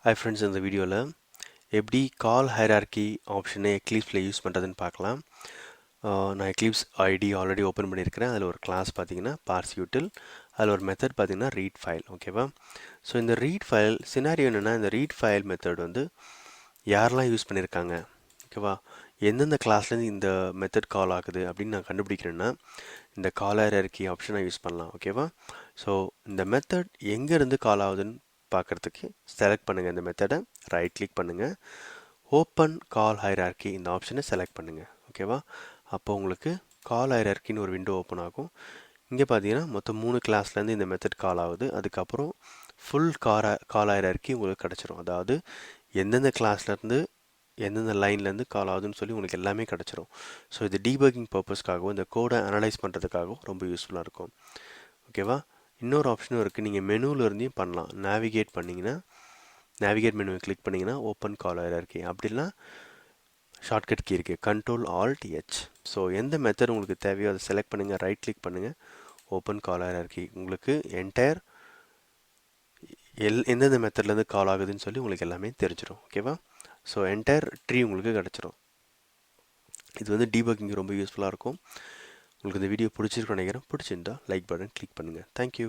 Hi friends, இந்த வீடியோவில் எப்படி கால் ஹைரார்கி ஆப்ஷனை எக்லிப்ஸில் யூஸ் பண்ணுறதுன்னு பார்க்கலாம். நான் எக்லிப்ஸ் ஐடி ஆல்ரெடி ஓப்பன் பண்ணியிருக்கிறேன். அதில் ஒரு கிளாஸ் பார்த்தீங்கன்னா பார்ஸ் யூட்டில், அதில் ஒரு மெத்தட் பார்த்தீங்கன்னா ரீட் ஃபைல். ஓகேவா? ஸோ இந்த ரீட் ஃபைல் சினாரியோ என்னென்னா, இந்த ரீட் ஃபைல் மெத்தட் வந்து யாரெல்லாம் யூஸ் பண்ணியிருக்காங்க, ஓகேவா, எந்தெந்த கிளாஸ்லேருந்து இந்த மெத்தட் கால் ஆகுது அப்படின்னு நான் கண்டுபிடிக்கிறேன்னா இந்த கால் ஹைரார்கி ஆப்ஷனை யூஸ் பண்ணலாம். ஓகேவா? ஸோ இந்த மெத்தட் எங்கேருந்து கால் ஆகுதுன்னு பார்க்குறதுக்கு செலக்ட் பண்ணுங்கள். இந்த மெத்தடை ரைட் கிளிக் பண்ணுங்கள், ஓப்பன் கால் ஹைரார்கி இந்த ஆப்ஷனை செலக்ட் பண்ணுங்கள். ஓகேவா? அப்போ உங்களுக்கு கால் ஹைரார்கின்னு ஒரு விண்டோ ஓப்பன் ஆகும். இங்கே பார்த்தீங்கன்னா மொத்தம் 3 கிளாஸ்லேருந்து இந்த மெத்தட் கால் ஆகுது. அதுக்கப்புறம் ஃபுல் கால் ஹைரார்கி உங்களுக்கு கிடச்சிரும். அதாவது எந்தெந்த கிளாஸ்லேருந்து எந்தெந்த லைன்லேருந்து கால் ஆகுதுன்னு சொல்லி உங்களுக்கு எல்லாமே கிடச்சிரும். ஸோ இது டீபக்கிங் பர்பஸ்க்காகவும் இந்த கோடை அனலைஸ் பண்ணுறதுக்காகவும் ரொம்ப யூஸ்ஃபுல்லாக இருக்கும். ஓகேவா? இன்னொரு ஆப்ஷனும் இருக்குது, நீங்கள் மெனுவில் இருந்தையும் பண்ணலாம். நேவிகேட் பண்ணிங்கன்னா, நேவிகேட் மெனுவை கிளிக் பண்ணிங்கன்னா ஓப்பன் கால் ஹைரார்கி, அப்படின்னா ஷார்ட்கட் கீ இருக்குது கண்ட்ரோல் ஆல்ட் ஹெச். ஸோ எந்த மெத்தட் உங்களுக்கு தேவையோ அதை செலக்ட் பண்ணுங்கள், ரைட் கிளிக் பண்ணுங்கள், ஓப்பன் கால் ஹைரார்கி. உங்களுக்கு என்டையர் எந்தெந்த மெத்தட்லேருந்து கால் ஆகுதுன்னு சொல்லி உங்களுக்கு எல்லாமே தெரிஞ்சிடும். ஓகேவா? ஸோ என்டையர் ட்ரீ உங்களுக்கு கிடச்சிரும். இது வந்து டீபக்கிங் ரொம்ப யூஸ்ஃபுல்லாக இருக்கும். உங்களுக்கு இந்த வீடியோ பிடிச்சிருக்குன்னு நினைக்கிறேன். பிடிச்சிருந்தா லைக் பட்டன் கிளிக் பண்ணுங்கள். தேங்க்யூ.